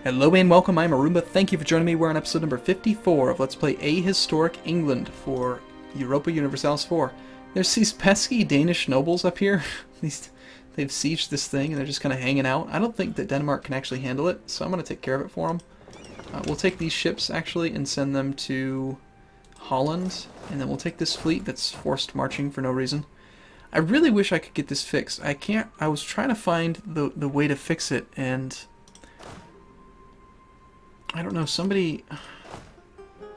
Hello and welcome, I'm Arumba. Thank you for joining me. We're on episode number 54 of Let's Play Ahistoric England for Europa Universalis IV. There's these pesky Danish nobles up here. They've sieged this thing and they're just kind of hanging out. I don't think that Denmark can actually handle it, so I'm going to take care of it for them. We'll take these ships actually and send them to Holland, and then we'll take this fleet that's forced marching for no reason. I really wish I could get this fixed. I can't. I was trying to find the way to fix it, and I don't know, somebody,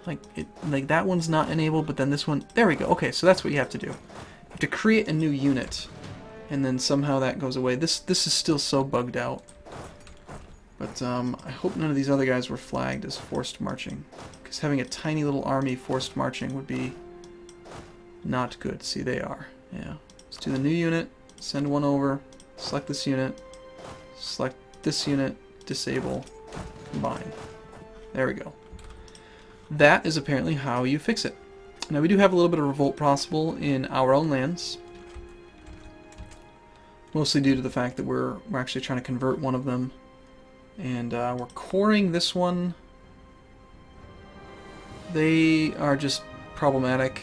like that one's not enabled, but then this one, there we go. Okay, so that's what you have to do. You have to create a new unit, and then somehow that goes away. This is still so bugged out. But I hope none of these other guys were flagged as forced marching, because having a tiny little army forced marching would be not good. See, they are. Yeah. Let's do the new unit, send one over, select this unit, disable, combine. There we go. That is apparently how you fix it. Now we do have a little bit of revolt possible in our own lands, mostly due to the fact that we're actually trying to convert one of them, and we're coring this one. They are just problematic.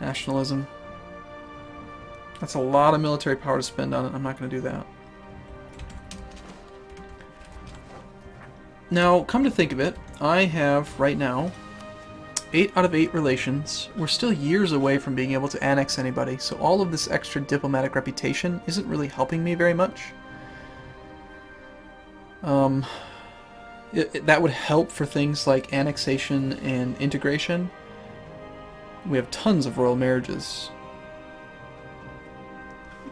Nationalism. That's a lot of military power to spend on it. I'm not going to do that. Now, come to think of it, I have, right now, 8 out of 8 relations. We're still years away from being able to annex anybody, so all of this extra diplomatic reputation isn't really helping me very much. That would help for things like annexation and integration. We have tons of royal marriages.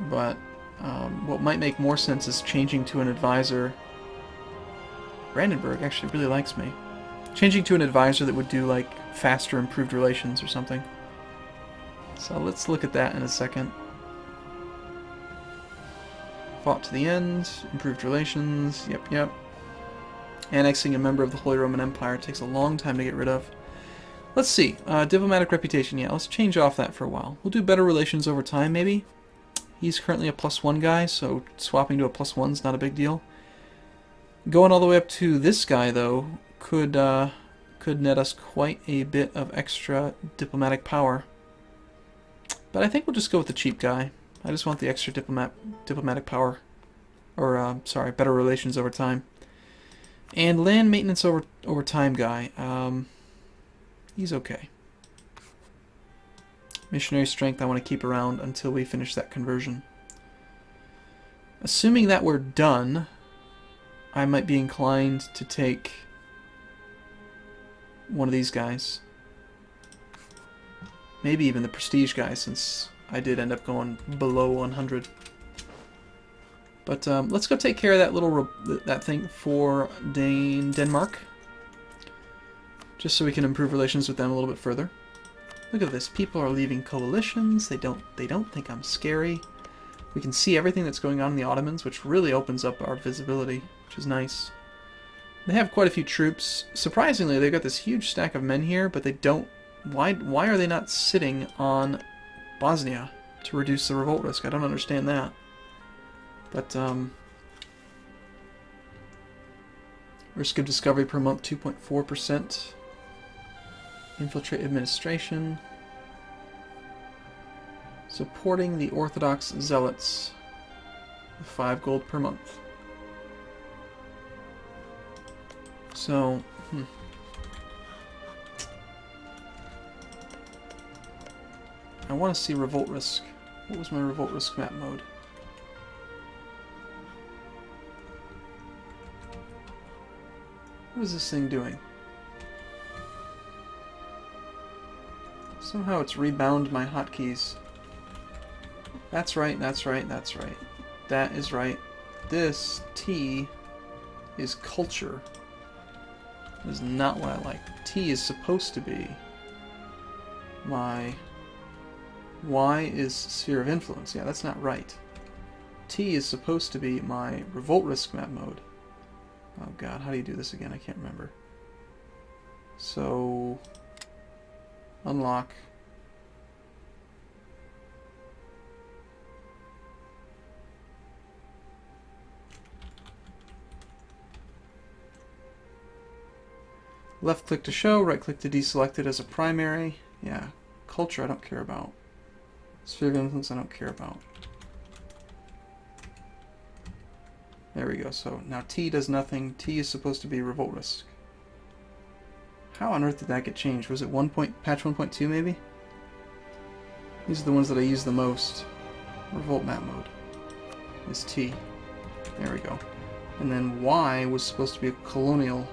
But what might make more sense is changing to an advisor. Brandenburg actually really likes me. Changing to an advisor that would do like faster improved relations or something. So let's look at that in a second. Fought to the end, improved relations, yep. Annexing a member of the Holy Roman Empire takes a long time to get rid of. Let's see, diplomatic reputation, yeah, let's change off that for a while. We'll do better relations over time, maybe. He's currently a +1 guy, so swapping to a +1 is not a big deal. Going all the way up to this guy, though, could net us quite a bit of extra diplomatic power. But I think we'll just go with the cheap guy. I just want the extra diplomatic power. Or, sorry, better relations over time. And land maintenance over time guy. He's okay. Missionary strength I want to keep around until we finish that conversion. Assuming that we're done, I might be inclined to take one of these guys. Maybe even the prestige guy, since I did end up going below 100. But let's go take care of that thing for Denmark, just so we can improve relations with them a little bit further. Look at this. People are leaving coalitions. They don't think I'm scary. We can see everything that's going on in the Ottomans, which really opens up our visibility, which is nice. They have quite a few troops. Surprisingly, they've got this huge stack of men here, but they don't... Why are they not sitting on Bosnia to reduce the revolt risk? I don't understand that. But, risk of discovery per month, 2.4%. Infiltrate administration. Supporting the Orthodox Zealots. 5 gold per month. So, I want to see revolt risk. What was my revolt risk map mode? What is this thing doing? Somehow it's rebound my hotkeys. That's right, that's right, that's right. That is right. This T is culture. That is not what I like. T is supposed to be my... Y is sphere of influence. Yeah, that's not right. T is supposed to be my revolt risk map mode. Oh god, how do you do this again? I can't remember. So... unlock. Left click to show, right click to deselect it as a primary. Yeah, culture I don't care about. Sphere of influence I don't care about. There we go. So now T does nothing. T is supposed to be revolt risk. How on earth did that get changed? Was it patch 1.2 maybe? These are the ones that I use the most. Revolt map mode is T. There we go. And then Y was supposed to be a colonial.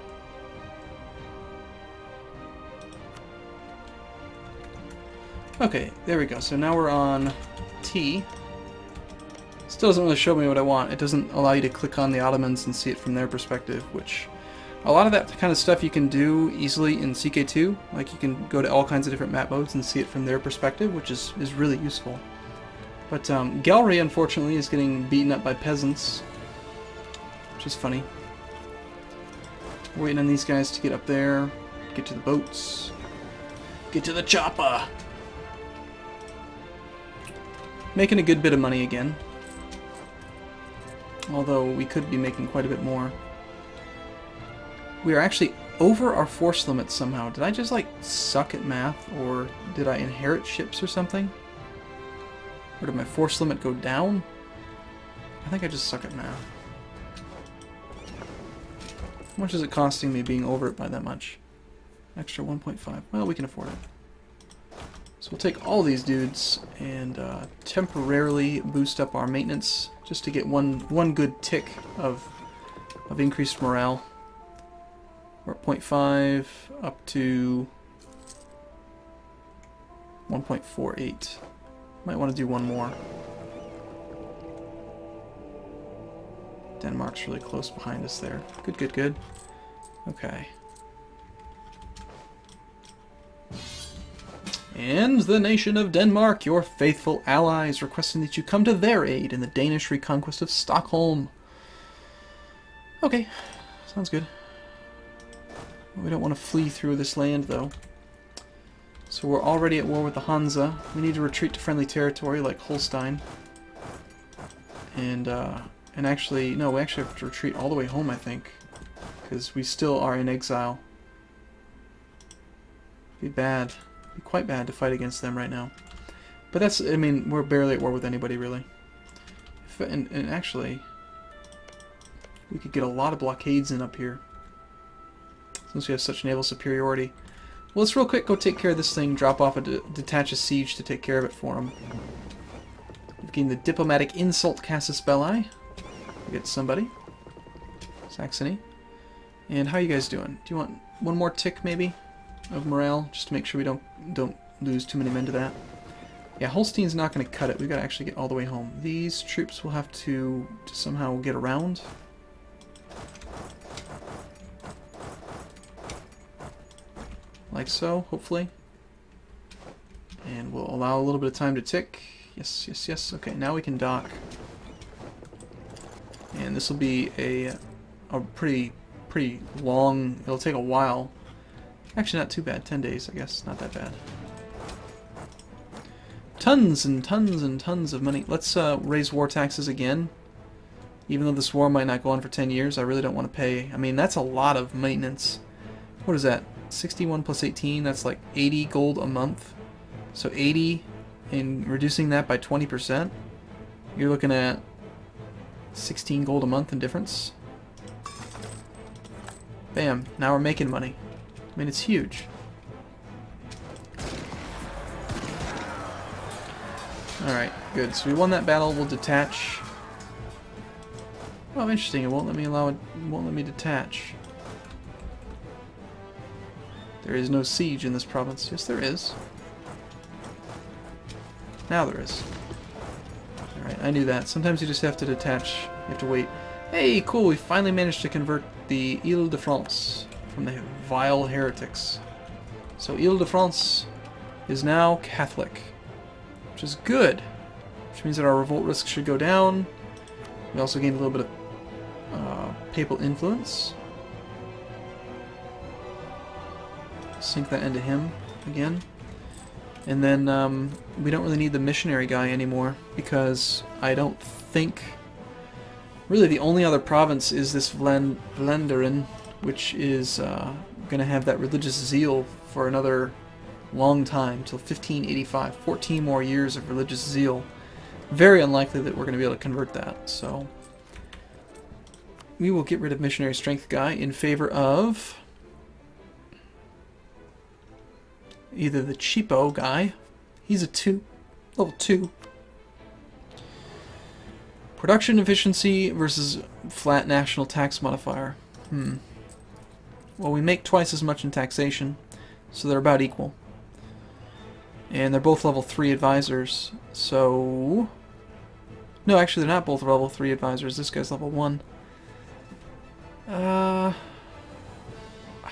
Okay, there we go. So now we're on T. Still doesn't really show me what I want. It doesn't allow you to click on the Ottomans and see it from their perspective, which a lot of that kind of stuff you can do easily in CK2. Like you can go to all kinds of different map modes and see it from their perspective, which is really useful. But Gallery, unfortunately, is getting beaten up by peasants, which is funny. Waiting on these guys to get up there, get to the boats, get to the chopper. Making a good bit of money again. Although we could be making quite a bit more. We are actually over our force limit somehow. Did I just like suck at math, or did I inherit ships or something? Or did my force limit go down? I think I just suck at math. How much is it costing me being over it by that much? Extra 1.5. Well, we can afford it. So we'll take all these dudes and temporarily boost up our maintenance just to get one good tick of increased morale. We're at 0.5 up to 1.48. Might want to do one more. Denmark's really close behind us there. Good, good, good. Okay. And the nation of Denmark, your faithful allies, requesting that you come to their aid in the Danish reconquest of Stockholm. Okay, sounds good. We don't want to flee through this land, though. So we're already at war with the Hanza. We need to retreat to friendly territory, like Holstein. And actually, no, we actually have to retreat all the way home, I think. Because we still are in exile. Be bad. Be quite bad to fight against them right now. But that's, I mean, we're barely at war with anybody, really. And actually, we could get a lot of blockades in up here. Since we have such naval superiority. Well, let's real quick go take care of this thing, drop off detach a siege to take care of it for them. We've gained the diplomatic insult Casus Belli. We get somebody. Saxony. And how are you guys doing? Do you want one more tick, maybe, of morale, just to make sure we don't lose too many men to that? Yeah, Holstein's not going to cut it. We've got to actually get all the way home. These troops will have to somehow get around. Like so, hopefully. And we'll allow a little bit of time to tick. Yes, yes, yes. Okay, now we can dock. And this will be a pretty long, it'll take a while. Actually, not too bad. 10 days, I guess. Not that bad. Tons and tons and tons of money. Let's raise war taxes again. Even though this war might not go on for 10 years, I really don't want to pay. I mean, that's a lot of maintenance. What is that? 61 plus 18, that's like 80 gold a month. So 80, and reducing that by 20%, you're looking at 16 gold a month in difference. Bam, now we're making money. I mean, it's huge. Alright, good. So we won that battle, we'll detach. Oh, interesting, it won't let me detach. There is no siege in this province. Yes, there is. Now there is. Alright, I knew that. Sometimes you just have to detach. You have to wait. Hey, cool, we finally managed to convert the Ile-de-France from the vile heretics. So Ile-de-France is now Catholic, which is good. Which means that our revolt risk should go down. We also gained a little bit of papal influence. Sink that into him again. And then we don't really need the missionary guy anymore, because I don't think... Really the only other province is this Vlaanderen, which is going to have that religious zeal for another long time, till 1585. 14 more years of religious zeal. Very unlikely that we're going to be able to convert that, so we will get rid of missionary strength guy in favor of either the cheapo guy. He's a 2, level 2. Production efficiency versus flat national tax modifier. Well, we make twice as much in taxation, so they're about equal. And they're both level 3 advisors, so... No, actually they're not both level 3 advisors. This guy's level 1. I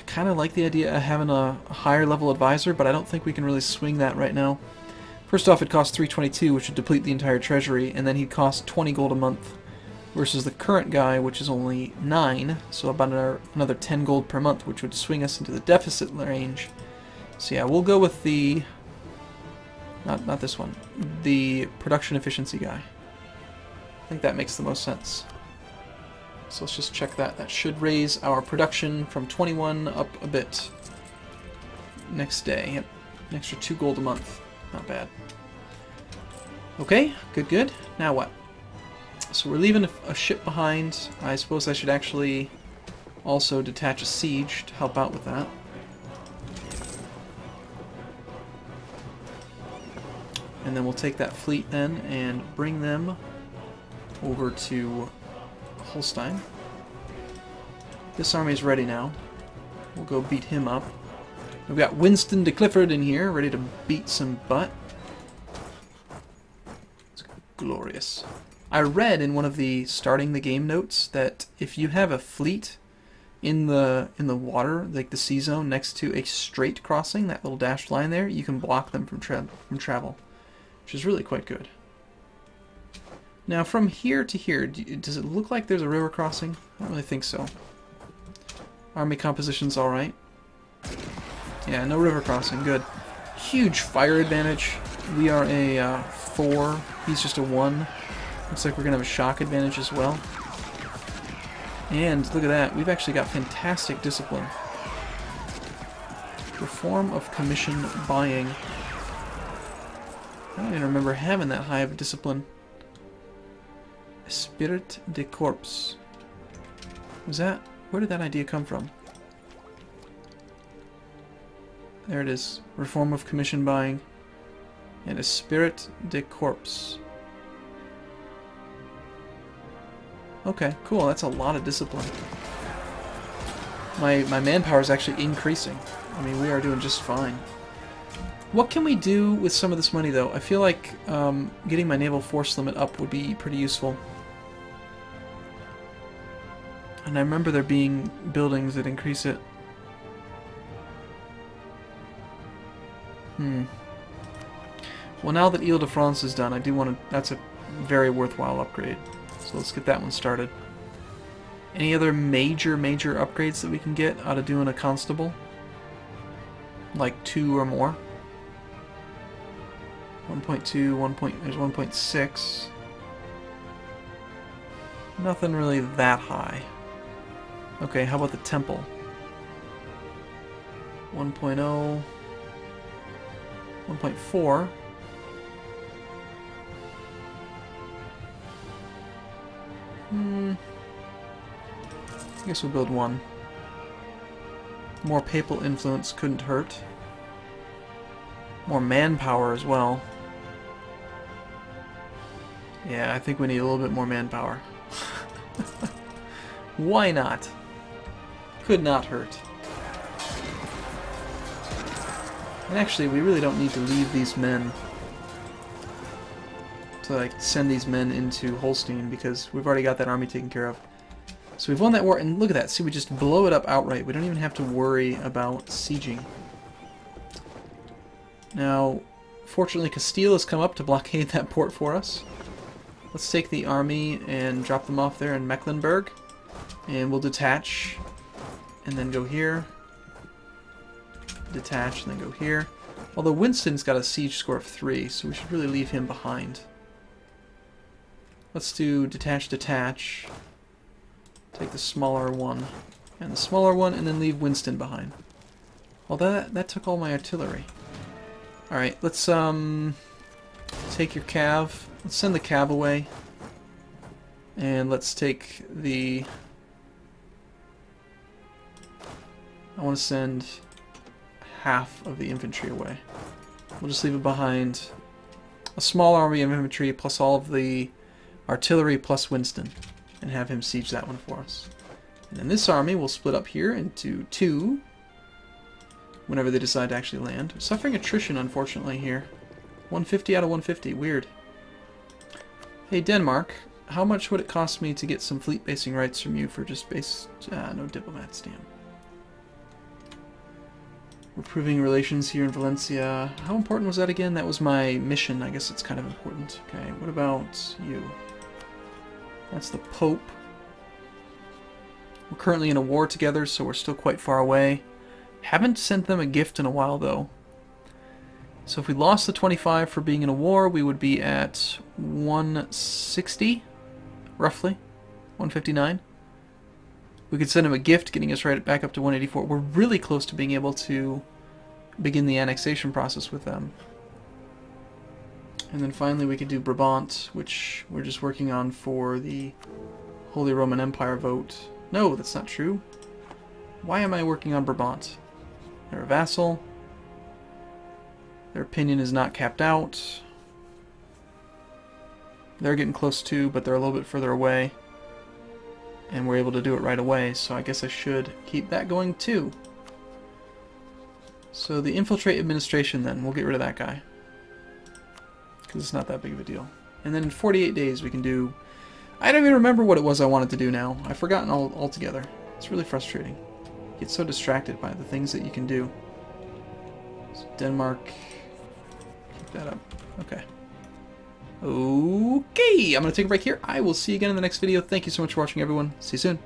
kind of like the idea of having a higher level advisor, but I don't think we can really swing that right now. First off, it costs 322, which would deplete the entire treasury, and then he'd cost 20 gold a month, versus the current guy, which is only 9, so about another 10 gold per month, which would swing us into the deficit range. So yeah, we'll go with the... Not this one. The production efficiency guy. I think that makes the most sense. So let's just check that. That should raise our production from 21 up a bit. Next day. Yep. An extra 2 gold a month. Not bad. Okay, good. Now what? So we're leaving a ship behind. I suppose I should actually also detach a siege to help out with that. And then we'll take that fleet then and bring them over to Holstein. This army is ready now. We'll go beat him up. We've got Winston de Clifford in here, ready to beat some butt. It's glorious. I read in one of the starting the game notes that if you have a fleet in the water, like the sea zone, next to a straight crossing, that little dashed line there, you can block them from travel, which is really quite good. Now from here to here, does it look like there's a river crossing? I don't really think so. Army composition's alright. Yeah, no river crossing, good. Huge fire advantage. We are a 4, he's just a 1. Looks like we're going to have a shock advantage as well. And look at that, we've actually got fantastic discipline. Reform of commission buying. I don't even remember having that high of a discipline. Spirit de Corps. Was that... Where did that idea come from? There it is. Reform of commission buying. And a Spirit de Corps. Okay, cool. That's a lot of discipline. My manpower is actually increasing. I mean, we are doing just fine. What can we do with some of this money, though? I feel like getting my naval force limit up would be pretty useful. And I remember there being buildings that increase it. Well, now that Ile de France is done, I do want to... That's a very worthwhile upgrade. So let's get that one started. Any other major upgrades that we can get out of doing a constable? Like 2 or more? 1.2, there's 1.6. Nothing really that high. Okay, how about the temple? 1.0, 1.4. I guess we'll build 1. More papal influence couldn't hurt. More manpower as well. Yeah, I think we need a little bit more manpower. Why not? Could not hurt. And actually, we really don't need to leave these men to like send these men into Holstein because we've already got that army taken care of. So we've won that war, and look at that. See, we just blow it up outright. We don't even have to worry about sieging. Now, fortunately, Castile has come up to blockade that port for us. Let's take the army and drop them off there in Mecklenburg. And we'll detach, and then go here. Detach, and then go here. Although Winston's got a siege score of 3, so we should really leave him behind. Let's do detach, detach. Take the smaller one, and the smaller one, and then leave Winston behind. Well, that took all my artillery. Alright, let's take your cav. Let's send the cav away. And let's take the... I want to send half of the infantry away. We'll just leave it behind. A small army of infantry plus all of the artillery plus Winston. And have him siege that one for us. And then this army will split up here into 2. Whenever they decide to actually land. Suffering attrition, unfortunately, here. 150 out of 150. Weird. Hey, Denmark. How much would it cost me to get some fleet basing rights from you for just base... no diplomats, damn. Improving relations here in Valencia. How important was that again? That was my mission. I guess it's kind of important. Okay, what about you? That's the Pope. We're currently in a war together, so we're still quite far away. Haven't sent them a gift in a while, though. So if we lost the 25 for being in a war, we would be at 160, roughly. 159. We could send him a gift, getting us right back up to 184. We're really close to being able to begin the annexation process with them. And then finally we could do Brabant, which we're just working on for the Holy Roman Empire vote. No, that's not true. Why am I working on Brabant? They're a vassal. Their opinion is not capped out. They're getting close to, but they're a little bit further away. And we're able to do it right away, so I guess I should keep that going too. So the infiltrate administration then, we'll get rid of that guy. Because it's not that big of a deal. And then in 48 days we can do... I don't even remember what it was I wanted to do now. I've forgotten altogether. It's really frustrating. You get so distracted by the things that you can do. So Denmark... keep that up. Okay. Okay, I'm going to take a break here. I will see you again in the next video. Thank you so much for watching, everyone. See you soon.